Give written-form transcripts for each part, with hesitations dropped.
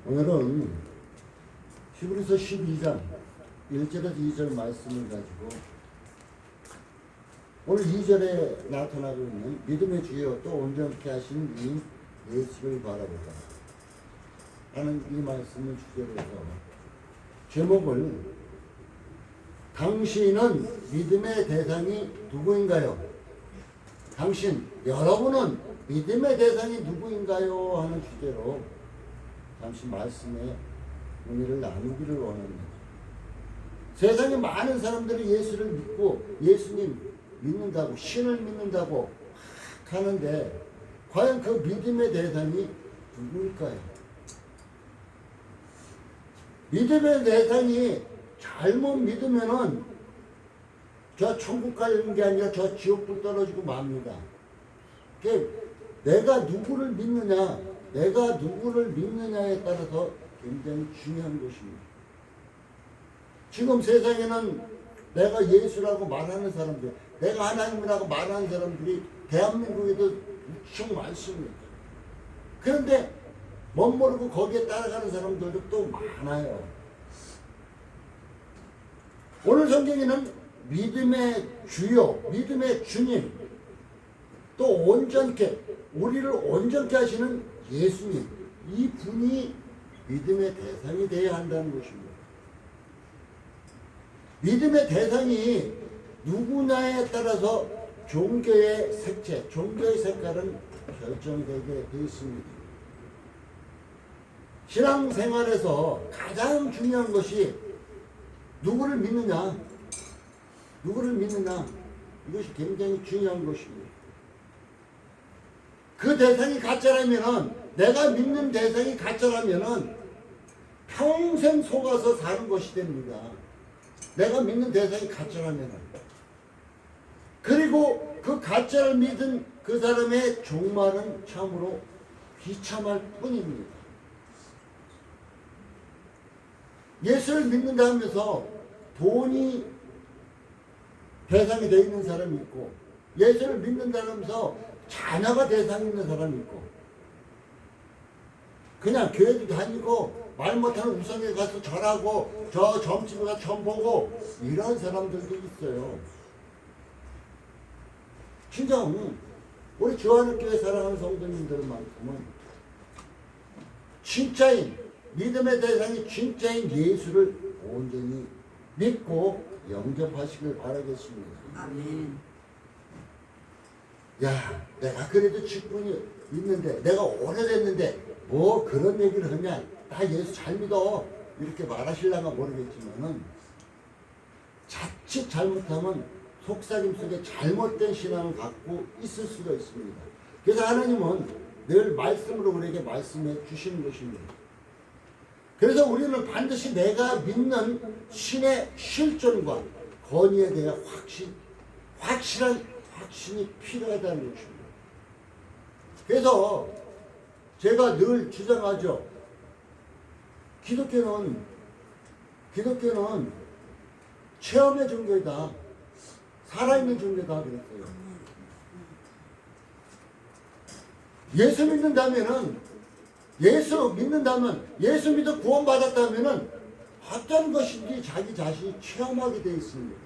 오늘은 히브리서 12장 1절에서 2절 말씀을 가지고 오늘 2절에 나타나고 있는 믿음의 주여 또 온전케 하시는 이 예수를 바라보자 하는 이 말씀을 주제로 해서 제목을 당신은 믿음의 대상이 누구인가요? 당신, 여러분은 믿음의 대상이 누구인가요? 하는 주제로 잠시 말씀의 의미를 나누기를 원합니다. 세상에 많은 사람들이 예수를 믿고 예수님 믿는다고 신을 믿는다고 하는데 과연 그 믿음의 대상이 누구일까요? 믿음의 대상이 잘못 믿으면은 저 천국 가는 게 아니라 저 지옥불 떨어지고 맙니다. 내가 누구를 믿느냐, 내가 누구를 믿느냐에 따라서 굉장히 중요한 것입니다. 지금 세상에는 내가 예수라고 말하는 사람들, 내가 하나님이라고 말하는 사람들이 대한민국에도 무척 많습니다. 그런데 멋모르고 거기에 따라가는 사람들도 또 많아요. 오늘 성경에는 믿음의 주요, 믿음의 주님, 또 온전케, 우리를 온전케 하시는 예수님, 이 분이 믿음의 대상이 되어야 한다는 것입니다. 믿음의 대상이 누구냐에 따라서 종교의 색채, 종교의 색깔은 결정되게 되어 있습니다. 신앙생활에서 가장 중요한 것이 누구를 믿느냐, 누구를 믿느냐, 이것이 굉장히 중요한 것입니다. 그 대상이 가짜라면은, 내가 믿는 대상이 가짜라면은 평생 속아서 사는 것이 됩니다. 내가 믿는 대상이 가짜라면은. 그리고 그 가짜를 믿은 그 사람의 종말은 참으로 비참할 뿐입니다. 예수를 믿는다 하면서 돈이 대상이 되어 있는 사람이 있고, 예수를 믿는다 하면서 자녀가 대상이 있는 사람이 있고, 그냥 교회도 다니고 말 못하는 우성에 가서 절하고 저 점집에 가서 점 보고 이런 사람들도 있어요. 진짜 우리 주한교회 사랑하는 성도님들만큼은 진짜인 믿음의 대상이 진짜인 예수를 온전히 믿고 영접하시길 바라겠습니다. 아멘. 야, 내가 그래도 직분이 있는데, 내가 오래됐는데 뭐 그런 얘기를 하면 나 예수 잘 믿어 이렇게 말하실려나 모르겠지만은 자칫 잘못하면 속삭임 속에 잘못된 신앙을 갖고 있을 수가 있습니다. 그래서 하나님은 늘 말씀으로 우리에게 말씀해 주시는 것입니다. 그래서 우리는 반드시 내가 믿는 신의 실존과 권위에 대해 확실한 확신이 필요하다는 것입니다. 그래서 제가 늘 주장하죠. 기독교는 체험의 종교이다. 살아있는 종교다 그랬어요. 예수 믿는다면 예수 믿어 구원받았다면 어떤 것인지 자기 자신이 체험하게 되어 있습니다.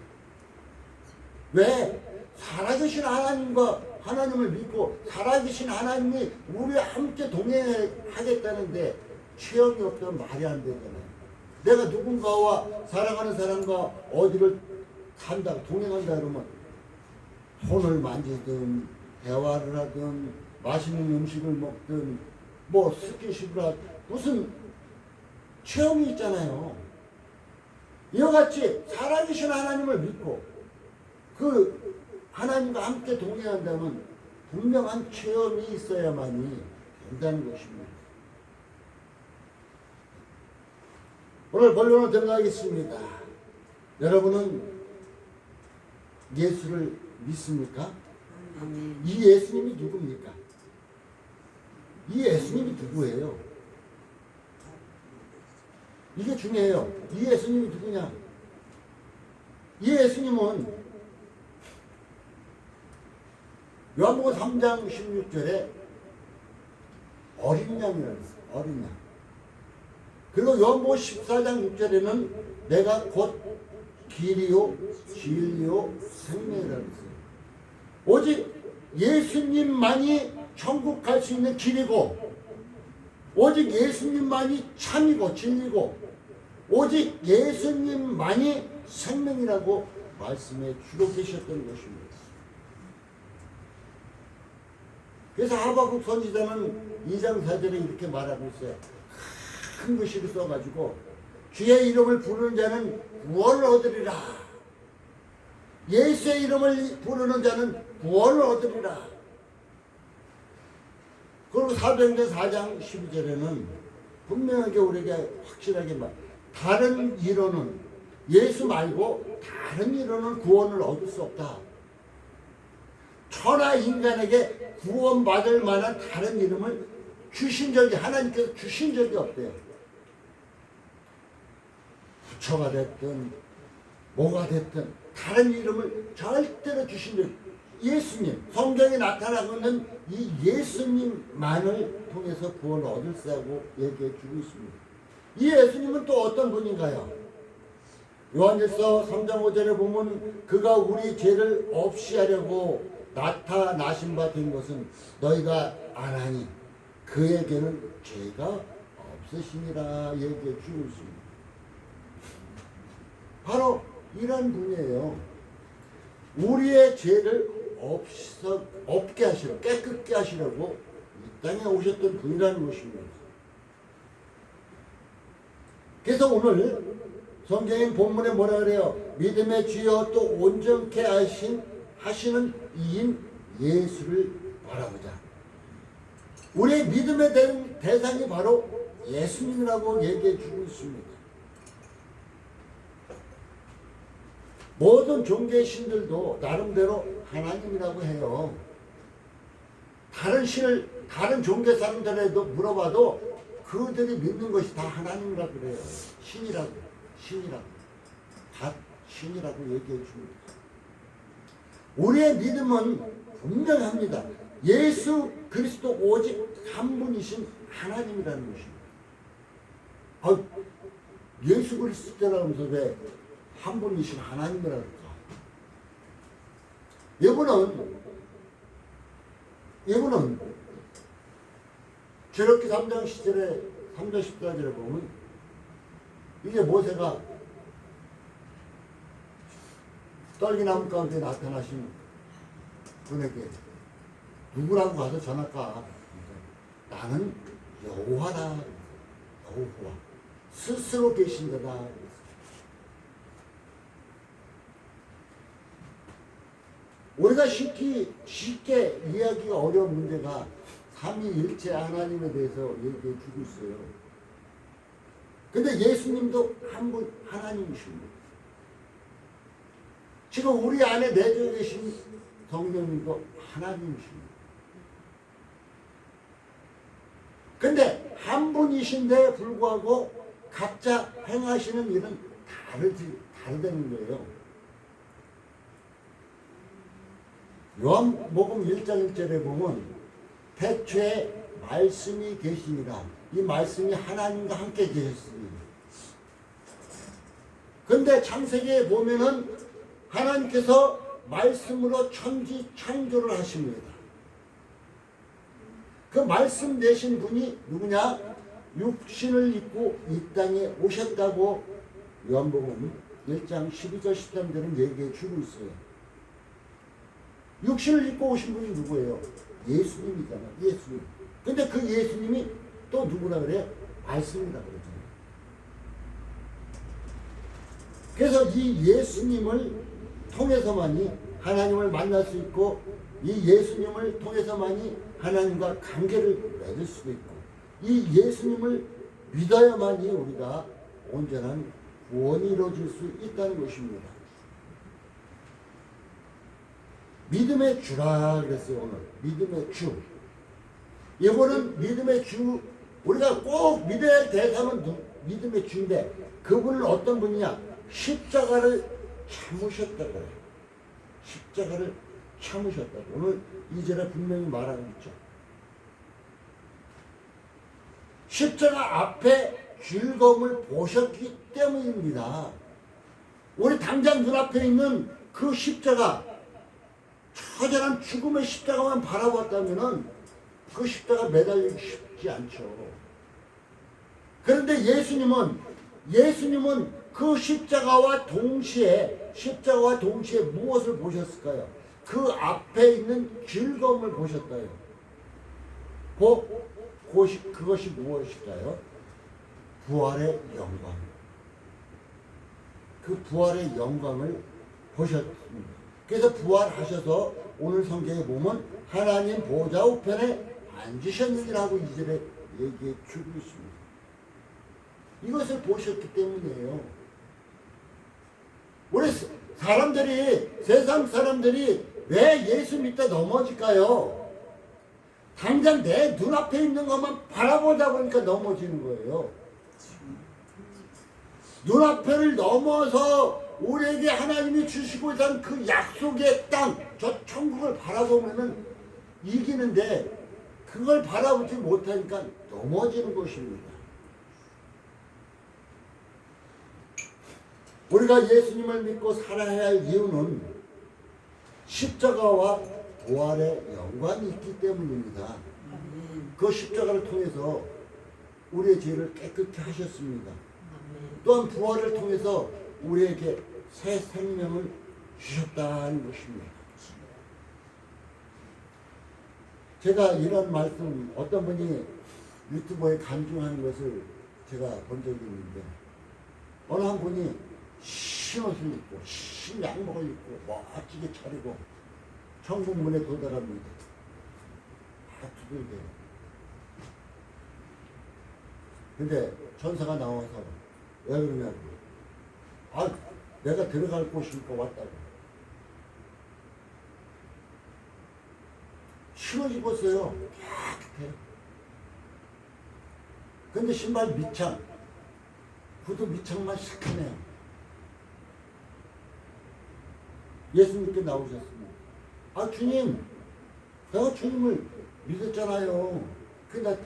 왜? 살아계신 하나님을 믿고 살아계신 하나님이 우리와 함께 동행하겠다는데 체험이 없으면 말이 안 되잖아요. 내가 누군가와 사랑하는 사람과 어디를 간다, 동행한다 그러면 손을 만지든 대화를 하든 맛있는 음식을 먹든 뭐 스킨십을 하든 무슨 체험이 있잖아요. 이와 같이 살아계신 하나님을 믿고 그 하나님과 함께 동행한다면 분명한 체험이 있어야만이 된다는 것입니다. 오늘 본론으로 들어가겠습니다. 여러분은 예수를 믿습니까? 이 예수님이 누굽니까? 이 예수님이 누구예요? 이게 중요해요. 이 예수님이 누구냐? 이 예수님은 요한복음 3장 16절에 어린 양이라고 했어요. 어린 양. 그리고 요한복음 14장 6절에는 내가 곧 길이요 진리요 생명이라고 했어요. 오직 예수님만이 천국 갈 수 있는 길이고, 오직 예수님만이 참이고 진리고, 오직 예수님만이 생명이라고 말씀해 주고 계셨던 것입니다. 그래서 하박국 선지자는 2장 4절에 이렇게 말하고 있어요. 큰 글씨로 써가지고 주의 이름을 부르는 자는 구원을 얻으리라. 예수의 이름을 부르는 자는 구원을 얻으리라. 그리고 사도행전 4장 12절에는 분명하게 우리에게 확실하게 말, 다른 이론은, 예수 말고 다른 이론은 구원을 얻을 수 없다. 천하 인간에게 구원받을 만한 다른 이름을 주신 적이, 하나님께서 주신 적이 없대요. 부처가 됐든 뭐가 됐든 다른 이름을 절대로 주신 적이, 예수님, 성경에 나타나고 있는 이 예수님만을 통해서 구원을 얻을 수 있다고 얘기해 주고 있습니다. 이 예수님은 또 어떤 분인가요? 요한일서 3장 5절에 보면 그가 우리 죄를 없이 하려고 나타나신 바 된 것은 너희가 아나니 그에게는 죄가 없으시니라 얘기해 주고 있습니다. 바로 이런 분이에요. 우리의 죄를 없게 하시려고, 깨끗게 하시려고 이 땅에 오셨던 분이라는 것입니다. 그래서 오늘 성경의 본문에 뭐라 그래요? 믿음의 주여 또 온전케 하시는 이인 예수를 바라보자. 우리의 믿음의 대상이 바로 예수님이라고 얘기해 주고 있습니다. 모든 종교의 신들도 나름대로 하나님이라고 해요. 다른 종교 사람들에도 물어봐도 그들이 믿는 것이 다 하나님이라고 그래요. 신이라고. 다 신이라고 얘기해 줍니다. 우리의 믿음은 분명합니다. 예수 그리스도 오직 한 분이신 하나님이라는 것입니다. 예수 그리스도라면서 왜 한 분이신 하나님이라고 할까? 이분은 제로키 3장 10절에 3장 14절에 보면 이게 모세가 떨기나무 가운데 나타나신 분에게 누구라고 가서 전할까? 나는 여호와다. 여호와 스스로 계신 거다. 우리가 쉽게 이해하기가 어려운 문제가 삼위일체 하나님에 대해서 얘기해 주고 있어요. 근데 예수님도 한 분 하나님이십니다. 지금 우리 안에 내주어 계신 성령님도 하나님이십니다. 근데 한 분이신데 불구하고 각자 행하시는 일은 다르다는 거예요. 요한복음 1장 1절에 보면 태초에 말씀이 계시니라. 이 말씀이 하나님과 함께 계셨습니다. 근데 창세기에 보면은 하나님께서 말씀으로 천지 창조를 하십니다. 그 말씀 되신 분이 누구냐? 육신을 입고 이 땅에 오셨다고 요한복음 1장 12절 13절은 얘기해 주고 있어요. 육신을 입고 오신 분이 누구예요? 예수님이잖아요. 예수님. 근데 그 예수님이 또 누구라 그래요? 말씀이라고 그러잖아요. 그래서 이 예수님을 통해서만이 하나님을 만날 수 있고, 이 예수님을 통해서만이 하나님과 관계를 맺을 수도 있고, 이 예수님을 믿어야만이 우리가 온전한 구원이 이루어질 수 있다는 것입니다. 믿음의 주라 그랬어요. 오늘 믿음의 주. 이거는 믿음의 주, 우리가 꼭 믿어야 할 대상은 믿음의 주인데, 그분은 어떤 분이냐? 십자가를 참으셨다고 그래요. 십자가를 참으셨다고 오늘 2절에 분명히 말하고 있죠. 십자가 앞에 즐거움을 보셨기 때문입니다. 우리 당장 눈앞에 있는 그 십자가, 처절한 죽음의 십자가만 바라봤다면 그 십자가 매달리기 쉽지 않죠. 그런데 예수님은 그 십자가와 동시에 무엇을 보셨을까요? 그 앞에 있는 즐거움을 보셨다요. 그것이 무엇일까요? 부활의 영광. 그 부활의 영광을 보셨습니다. 그래서 부활하셔서 오늘 성경에 보면 하나님 보좌 우편에 앉으셨느니라고 2절에 얘기해 주고 있습니다. 이것을 보셨기 때문이에요. 우리 세상 사람들이 왜 예수 믿다 넘어질까요? 당장 내 눈앞에 있는 것만 바라보다 보니까 넘어지는 거예요. 눈앞에를 넘어서 우리에게 하나님이 주시고 있는 그 약속의 땅, 저 천국을 바라보면은 이기는데 그걸 바라보지 못하니까 넘어지는 것입니다. 우리가 예수님을 믿고 살아야 할 이유는 십자가와 부활의 영광이 있기 때문입니다. 그 십자가를 통해서 우리의 죄를 깨끗게 하셨습니다. 또한 부활을 통해서 우리에게 새 생명을 주셨다는 것입니다. 제가 이런 말씀 어떤 분이 유튜브에 간증하는 것을 제가 본 적이 있는데 어느 한 분이 흰 옷을 입고 흰 양복을 입고 멋지게 차리고 천국문에 도달합니다. 다 두들겨요. 근데 천사가 나와서 왜 그러냐고. 내가 들어갈 곳이니까 왔다고. 신을 입었어요. 깨끗해. 근데 신발 밑창, 구두 밑창만 시커매요. 예수님께 나오셨습니다. 주님, 내가 주님을 믿었잖아요. 근데 나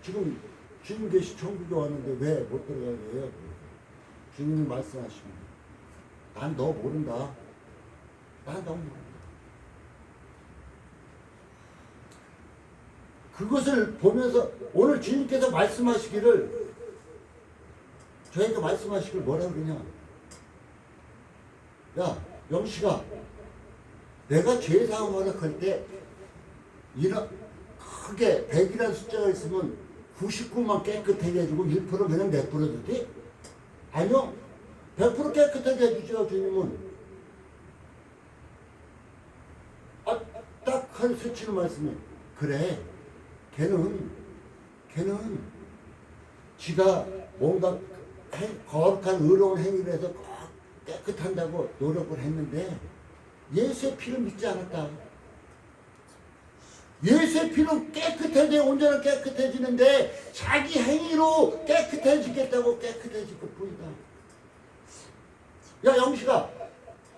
지금 주님 계시 천국에 왔는데 왜 못 들어가게 해요? 주님이 말씀하십니다. 난 너 모른다. 난 너 모른다. 그것을 보면서 오늘 주님께서 말씀하시기를 저에게 말씀하시길 뭐라 그러냐. 야, 영식아, 내가 죄사함을 할 때 이런 크게 100이라는 숫자가 있으면 99만 깨끗하게 해주고 1% 그냥 내버려두지? 아니요. 100% 깨끗하게 해주죠, 주님은. 딱 한 수치는 말씀이 그래. 걔는 지가 뭔가 거룩한 의로운 행위를 해서 깨끗한다고 노력을 했는데 예수의 피를 믿지 않았다. 예수의 피로 깨끗해져 온전히 깨끗해지는데 자기 행위로 깨끗해지겠다고 깨끗해질 것뿐이다. 야 영식아,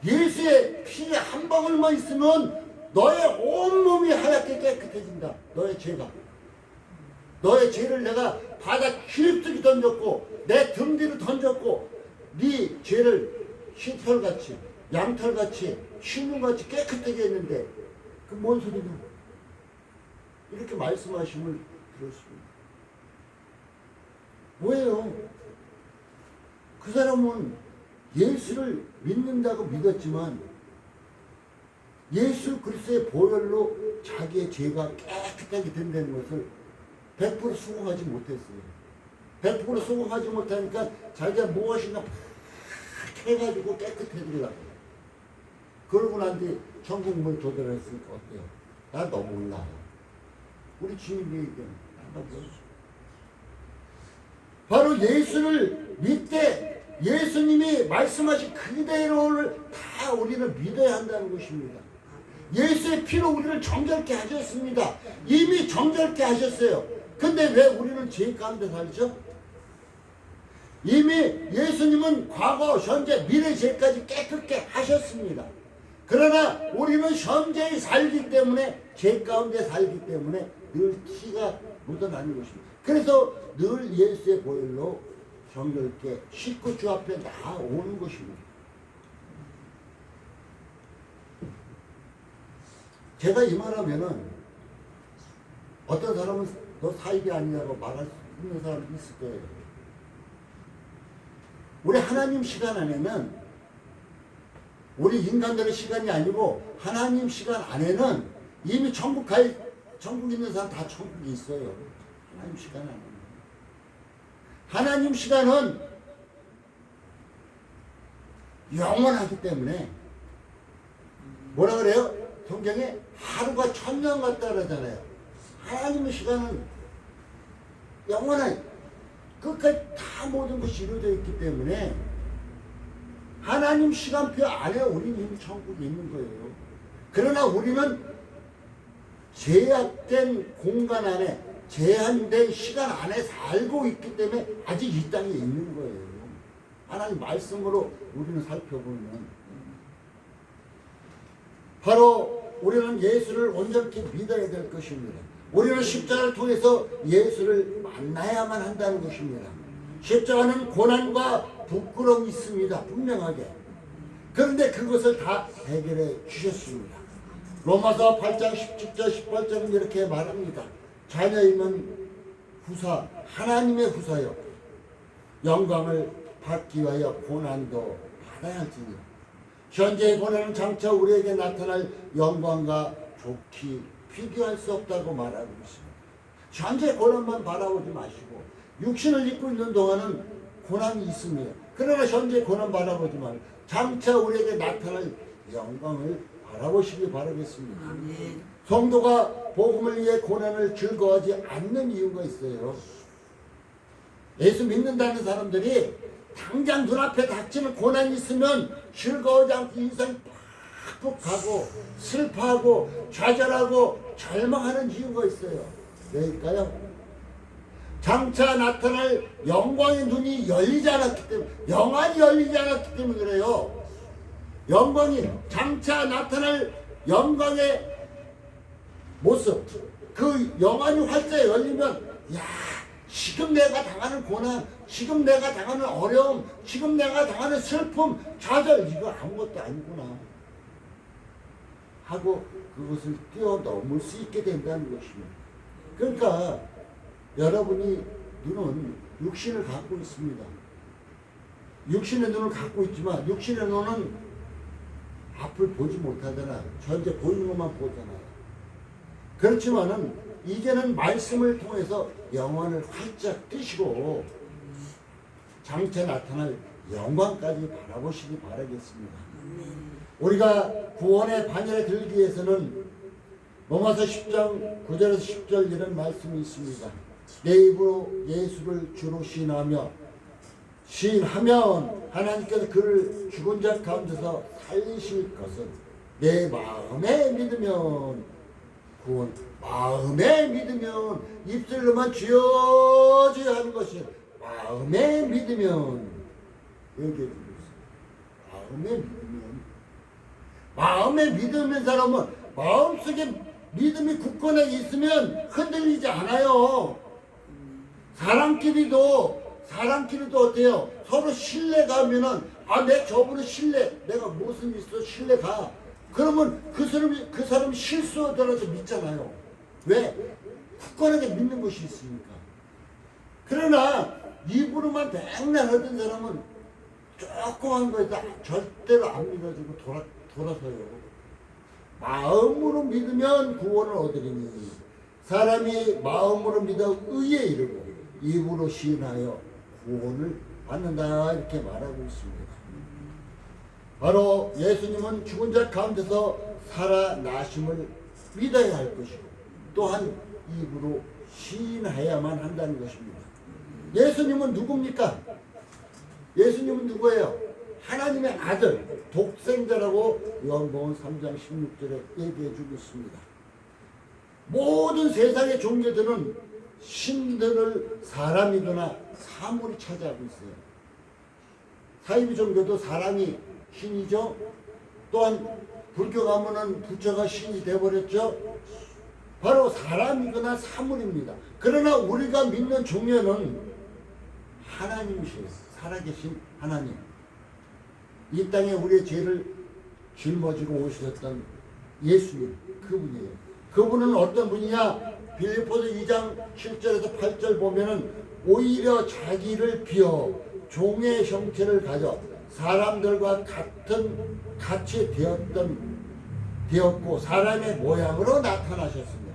예수의 피 한 방울만 있으면 너의 온몸이 하얗게 깨끗해진다. 너의 죄가. 너의 죄를 내가 바다 깊숙이 던졌고 내 등 뒤로 던졌고 네 죄를 흰털같이 양털같이 신문같이 깨끗하게 했는데 그 뭔 소리냐. 이렇게 말씀하심을 들었습니다. 뭐예요? 그 사람은 예수를 믿는다고 믿었지만 예수 그리스도의 보혈로 자기의 죄가 깨끗하게 된다는 것을 100% 수긍하지 못했어요. 100% 수긍하지 못하니까 자기가 무엇인가 팍 해가지고 깨끗해지려고. 그러고 난 뒤 천국문에 도달했으니까 어때요? 나 너 몰라. 우리 주님이 얘기하는 바로 예수를 믿되 예수님이 말씀하신 그대로를 다 우리는 믿어야 한다는 것입니다. 예수의 피로 우리를 정결케 하셨습니다. 이미 정결케 하셨어요. 근데 왜 우리는 죄 가운데 살죠? 이미 예수님은 과거, 현재, 미래 죄까지 깨끗게 하셨습니다. 그러나 우리는 현재에 살기 때문에 죄 가운데 살기 때문에 늘 티가 묻어나는 것입니다. 그래서 늘 예수의 보혈로 정결케 씻고 주 앞에 나오는 것입니다. 제가 이 말하면은 어떤 사람은 너 사입이 아니냐고 말할 수 있는 사람이 있을 거예요. 우리 하나님 시간 안에는, 우리 인간들의 시간이 아니고 하나님 시간 안에는 이미 천국 있는 사람 다 천국이 있어요. 하나님 시간 안에는. 하나님 시간은 영원하기 때문에 뭐라 그래요? 성경에 하루가 천년 같다 그러잖아요. 하나님의 시간은 영원한, 끝까지 다 모든 것이 이루어져 있기 때문에 하나님 시간표 안에 우리는 이미 천국에 있는 거예요. 그러나 우리는 제약된 공간 안에, 제한된 시간 안에 살고 있기 때문에 아직 이 땅에 있는 거예요. 하나님 말씀으로 우리는 살펴보면 바로 우리는 예수를 온전히 믿어야 될 것입니다. 우리는 십자가를 통해서 예수를 만나야만 한다는 것입니다. 십자가는 고난과 부끄러움이 있습니다. 분명하게. 그런데 그것을 다 해결해 주셨습니다. 로마서 8장 17절 18절은 이렇게 말합니다. 자녀이면 후사, 하나님의 후사여 영광을 받기 위하여 고난도 받아야 할지니 현재의 고난은 장차 우리에게 나타날 영광과 좋기 비교할 수 없다고 말하고 있습니다. 현재 고난만 바라보지 마시고 육신을 입고 있는 동안은 고난이 있습니다. 그러나 현재 고난 바라보지 말고 장차 우리에게 나타날 영광을 바라보시기 바라겠습니다. 아멘. 성도가 복음을 위해 고난을 즐거워하지 않는 이유가 있어요. 예수 믿는다는 사람들이 당장 눈앞에 닥치는 고난이 있으면 즐거워하지 않고 인생이 팍팍 가고 슬퍼하고 좌절하고 절망하는 이유가 있어요. 왜일까요? 장차 나타날 영광의 눈이 열리지 않았기 때문에, 영안이 열리지 않았기 때문에 그래요. 영광이, 장차 나타날 영광의 모습, 그 영안이 활짝 열리면, 야, 지금 내가 당하는 고난, 지금 내가 당하는 어려움, 지금 내가 당하는 슬픔, 좌절, 이거 아무것도 아니구나 하고 그것을 뛰어넘을 수 있게 된다는 것입니다. 그러니까 여러분이 눈은 육신을 갖고 있습니다. 육신의 눈을 갖고 있지만 육신의 눈은 앞을 보지 못하잖아. 현재 보이는 것만 보잖아요. 그렇지만은 이제는 말씀을 통해서 영혼을 활짝 뜨시고 장차 나타날 영광까지 바라보시기 바라겠습니다. 우리가 구원의 반열에 들기 위해서는 로마서 10장 9절에서 10절 이런 말씀이 있습니다. 내 입으로 예수를 주로 시인하면 하나님께서 그를 죽은 자 가운데서 살리실 것은 내 마음에 믿으면 구원, 마음에 믿으면 입술로만 주여 주여 하는 것이 마음에 믿으면 얘기해 주고 있어요. 마음에 믿으면 사람은 마음속에 믿음이 굳건하게 있으면 흔들리지 않아요. 사람끼리도 어때요? 서로 신뢰가면은 내 저분은 내가 무슨 있어 신뢰가. 그러면 그 사람이 실수하더라도 믿잖아요. 왜? 굳건하게 믿는 것이 있으니까. 그러나 입으로만 맨날 하던 사람은 조그만 거에다 절대로 안 믿어주고 돌아서요. 마음으로 믿으면 구원을 얻으리니 사람이 마음으로 믿어 의에 이르고 입으로 시인하여 구원을 받는다 이렇게 말하고 있습니다. 바로 예수님은 죽은 자 가운데서 살아나심을 믿어야 할 것이고 또한 입으로 시인해야만 한다는 것입니다. 예수님은 누굽니까? 예수님은 누구예요? 하나님의 아들, 독생자라고 요한복음 3장 16절에 얘기해 주고 있습니다. 모든 세상의 종교들은 신들을 사람이거나 사물이 차지하고 있어요. 사이비 종교도 사람이 신이죠. 또한 불교 가면은 부처가 신이 되어버렸죠. 바로 사람이거나 사물입니다. 그러나 우리가 믿는 종교는 하나님이세요. 살아계신 하나님. 이 땅에 우리의 죄를 짊어지고 오셨던 예수님, 그분이에요. 그분은 어떤 분이냐? 빌립보서 2장 7절에서 8절 보면은 오히려 자기를 비어 종의 형체를 가져 사람들과 같이 되었고 사람의 모양으로 나타나셨으며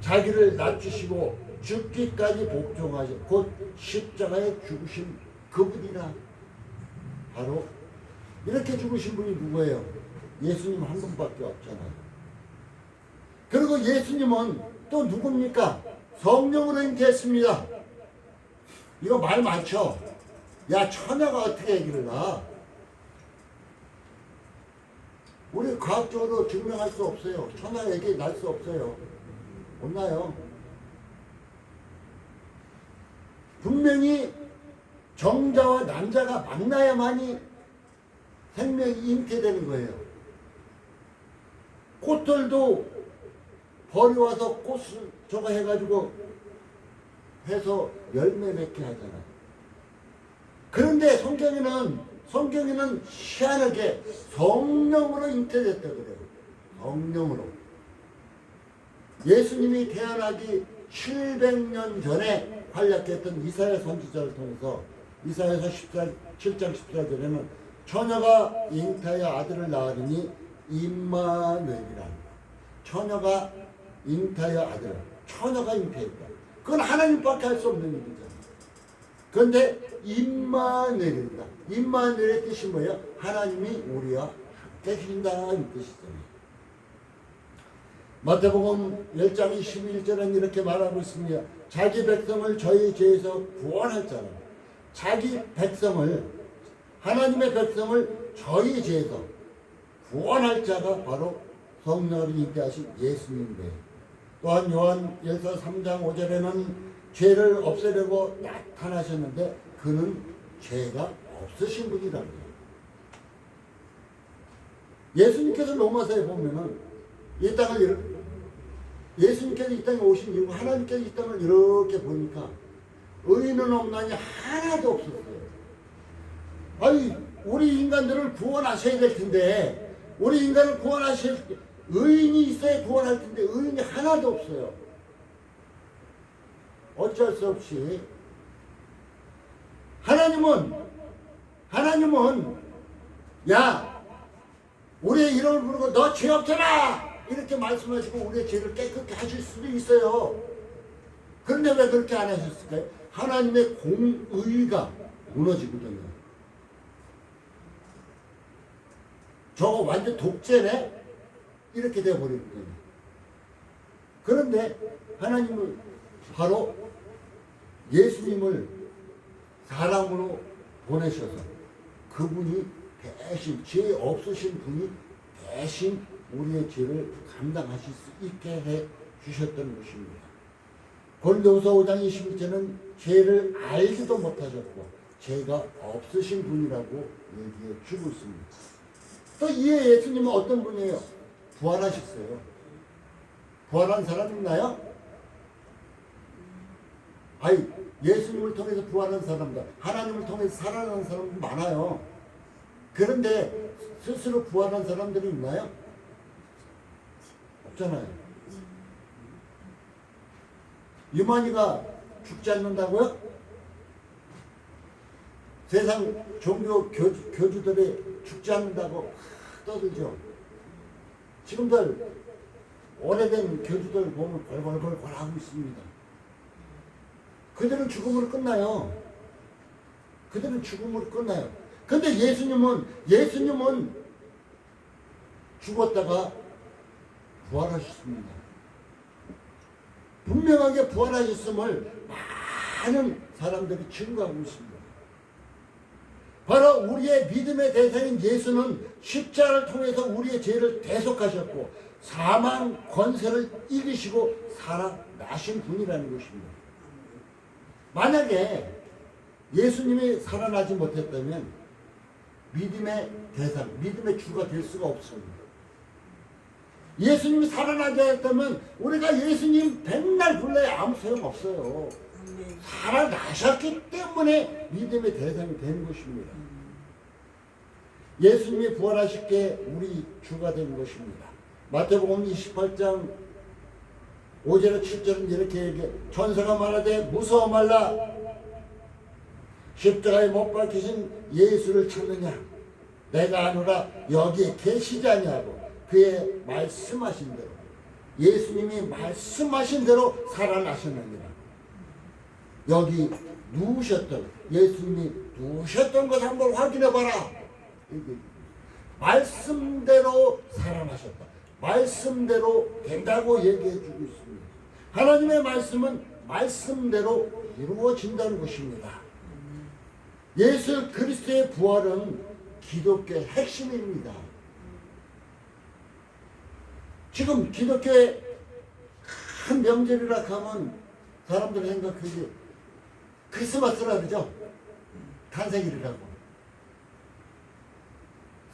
자기를 낮추시고 죽기까지 복종하셔 곧 십자가에 죽으신 그분이라. 바로 이렇게 죽으신 분이 누구예요? 예수님 한 분밖에 없잖아요. 그리고 예수님은 또 누굽니까? 성령으로 잉태했습니다. 이거 말 많죠? 야, 처녀가 어떻게 얘기를 나? 우리 과학적으로 증명할 수 없어요. 처녀 얘기 날 수 없어요. 못 나요. 분명히 정자와 남자가 만나야만이 생명이 잉태되는 거예요. 꽃들도 버려와서 꽃을 저거 해가지고 해서 열매 맺게 하잖아요. 그런데 성경에는 희한하게 성령으로 잉태됐다 그래요. 성령으로. 예수님이 태어나기 700년 전에 활약했던 이사야 선지자를 통해서 이사야서 7장 14절에는 처녀가 잉태하여 아들을 낳으니 임마누엘이라. 처녀가 잉태하여 아들, 처녀가 잉태했다. 그건 하나님밖에 할 수 없는 일이잖아요. 그런데 임마누엘이다. 임마누엘의 뜻이 뭐예요? 하나님이 우리와 함께 계신다 이 뜻이잖아요. 마태복음 10장 21절은 이렇게 말하고 있습니다. 자기 백성을 저희 죄에서 구원할 자라. 자기 백성을, 하나님의 백성을 저희 죄에서 구원할 자가 바로 성령으로 잉태하신 예수님인데, 또한 요한일서 3장 5절에는 죄를 없애려고 나타나셨는데 그는 죄가 없으신 분이라고 해요. 예수님께서 로마서에 보면은 예수님께서 이 땅에 오신 이유, 하나님께서 이 땅을 이렇게 보니까 의인은 없나니 하나도 없었어요. 아니, 우리 인간들을 구원하셔야 될 텐데, 우리 인간을 구원하실 때 의인이 있어야 구원할 텐데 의인이 하나도 없어요. 어쩔 수 없이 하나님은 야, 우리의 이름을 부르고 너 죄 없잖아 이렇게 말씀하시고 우리의 죄를 깨끗게 하실 수도 있어요. 그런데 왜 그렇게 안 하셨을까요? 하나님의 공의가 무너지거든요. 저거 완전 독재네? 이렇게 되어버리거든요. 그런데 하나님은 바로 예수님을 사람으로 보내셔서 그분이 대신, 죄 없으신 분이 대신 우리의 죄를 감당하실 수 있게 해 주셨던 것입니다. 고린도후서 5장 22절은 죄를 알지도 못하셨고 죄가 없으신 분이라고 얘기해 주고 있습니다. 또 이에 예수님은 어떤 분이에요? 부활하셨어요. 부활한 사람 있나요? 아니, 예수님을 통해서 부활한 사람들, 하나님을 통해서 살아나는 사람도 많아요. 그런데 스스로 부활한 사람들이 있나요? 없잖아요. 유만이가 죽지 않는다고요? 세상 종교 교주들이 죽지 않는다고 떠들죠. 지금들 오래된 교주들 보면 벌벌벌 하고 있습니다. 그들은 죽음으로 끝나요. 그들은 죽음으로 끝나요. 근데 예수님은 죽었다가 부활하셨습니다. 분명하게 부활하셨음을 많은 사람들이 증거하고 있습니다. 바로 우리의 믿음의 대상인 예수는 십자가를 통해서 우리의 죄를 대속하셨고 사망 권세를 이기시고 살아나신 분이라는 것입니다. 만약에 예수님이 살아나지 못했다면 믿음의 대상, 믿음의 주가 될 수가 없습니다. 예수님이 살아나지 않았다면 우리가 예수님 백날 불러야 아무 소용없어요. 살아나셨기 때문에 믿음의 대상이 되는 것입니다. 예수님이 부활하실 때 우리 주가 된 것입니다. 마태복음 28장 5절에 7절은 이렇게 얘기해. 천사가 말하되 무서워 말라. 십자가에 못 박히신 예수를 찾느냐. 내가 아노라 여기에 계시지 아니하고 그의 말씀하신 대로 예수님이 말씀하신 대로 살아나셨느니라. 여기 누우셨던 예수님이 누우셨던 것 한번 확인해 봐라. 말씀대로 살아나셨다. 말씀대로 된다고 얘기해 주고 있습니다. 하나님의 말씀은 말씀대로 이루어진다는 것입니다. 예수 그리스도의 부활은 기독교의 핵심입니다. 지금 기독교의 큰 명절이라 하면 사람들이 생각하지 크리스마스라 그러죠. 탄생일이라고.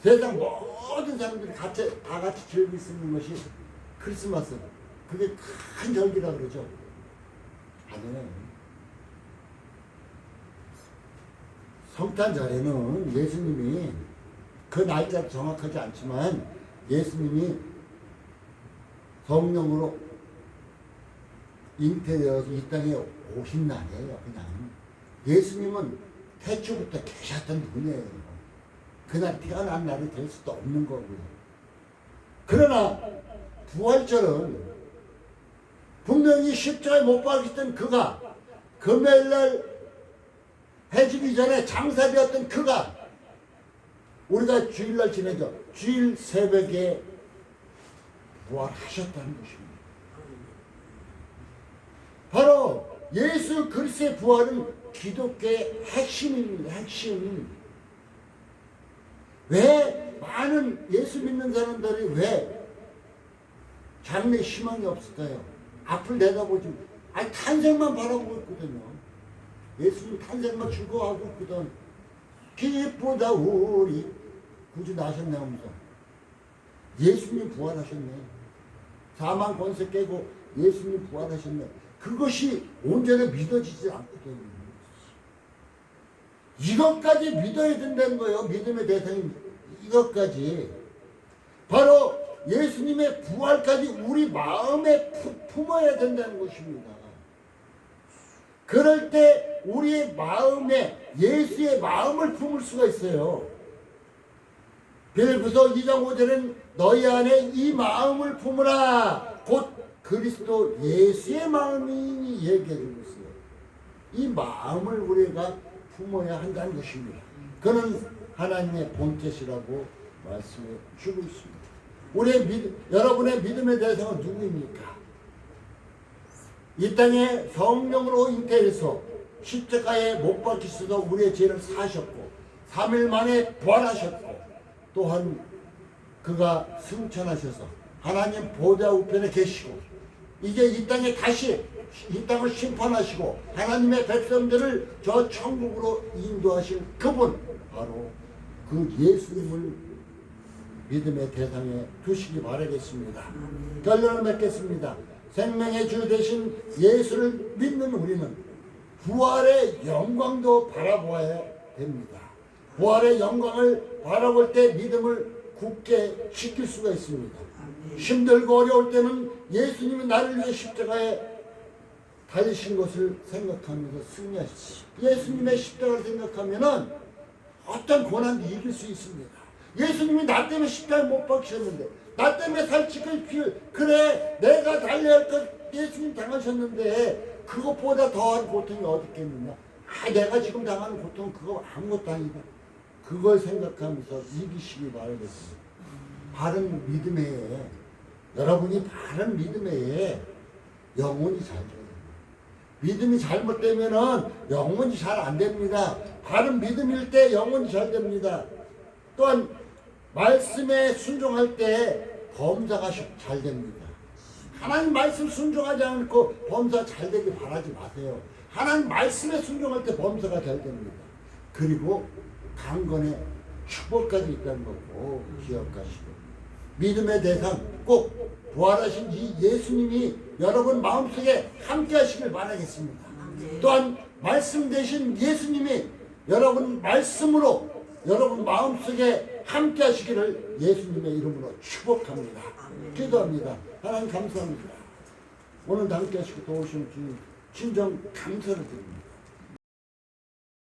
세상 모든 사람들이 다 같이 즐길 수 있는 것이 크리스마스. 그게 큰 절기라 그러죠. 아니에요. 성탄절에는 예수님이 그 날짜 정확하지 않지만 예수님이 성령으로 잉태되어서 이 땅에 오신 날이에요. 그냥 예수님은 태초부터 계셨던 분이에요. 그날 태어난 날이 될 수도 없는 거고요. 그러나 부활절은 분명히 십자가에 못 박혔던 그가 금요일날 해지기 전에 장사되었던 그가 우리가 주일날 지내죠. 주일 새벽에 부활하셨다는 것입니다. 바로 예수 그리스도의 부활은 기독교의 핵심입니다. 핵심. 왜 많은 예수 믿는 사람들이 왜 장래 희망이 없을까요? 앞을 내다보지 탄생만 바라보고 있거든요. 예수님 탄생만 즐거워하고 있거든. 기쁘다 우리 구주 나셨네 하면서 예수님 부활하셨네. 사망 권세 깨고 예수님 부활하셨네. 그것이 온전히 믿어지지 않거든요. 이것까지 믿어야 된다는 거예요. 믿음의 대상이 이것까지. 바로 예수님의 부활까지 우리 마음에 품어야 된다는 것입니다. 그럴 때 우리의 마음에 예수의 마음을 품을 수가 있어요. 빌립보서 2장 5절은 너희 안에 이 마음을 품으라. 곧 그리스도 예수의 마음이 얘기해주고 있어요. 이 마음을 우리가 품어야 한다는 것입니다. 그는 하나님의 본뜻이라고 말씀해 주고 있습니다. 여러분의 믿음의 대상은 누구입니까? 이 땅에 성령으로 잉태해서 십자가에 못 박히셔서 우리의 죄를 사셨고 3일 만에 부활하셨고 또한 그가 승천하셔서 하나님 보좌 우편에 계시고 이제 이 땅에 다시 이 땅을 심판하시고 하나님의 백성들을 저 천국으로 인도하실 그분 바로 그 예수님을 믿음의 대상에 두시기 바라겠습니다. 결론을 맺겠습니다. 생명의 주 되신 예수를 믿는 우리는 부활의 영광도 바라보아야 됩니다. 부활의 영광을 바라볼 때 믿음을 굳게 지킬 수가 있습니다. 힘들고 어려울 때는 예수님이 나를 위해 십자가에 달리신 것을 생각하면서 승리하십시오. 예수님의 십자가를 생각하면은 어떤 고난도 이길 수 있습니다. 예수님이 나 때문에 십자가에 못 박히셨는데 나 때문에 살찌길 길 그래 내가 달려야 할 것 예수님 당하셨는데 그것보다 더한 고통이 어디 있겠느냐. 내가 지금 당하는 고통은 그거 아무것도 아니다. 그걸 생각하면서 이기시기 바라겠습니다. 바른 믿음에 여러분이 바른 믿음에 영혼이 잘 돼요. 믿음이 잘못되면은 영혼이 잘 안 됩니다. 바른 믿음일 때 영혼이 잘 됩니다. 또한 말씀에 순종할 때 범사가 잘 됩니다. 하나님 말씀 순종하지 않고 범사 잘 되길 바라지 마세요. 하나님 말씀에 순종할 때 범사가 잘 됩니다. 그리고 강건의 축복까지 있다는 거 기억하시고 믿음의 대상 꼭 부활하신 이 예수님이 여러분 마음속에 함께 하시길 바라겠습니다. 또한 말씀 대신 예수님이 여러분 말씀으로 여러분 마음속에 함께 하시기를 예수님의 이름으로 축복합니다. 기도합니다. 하나님 감사합니다. 오늘 함께 하시고 도우시는 주님 진정 감사를 드립니다.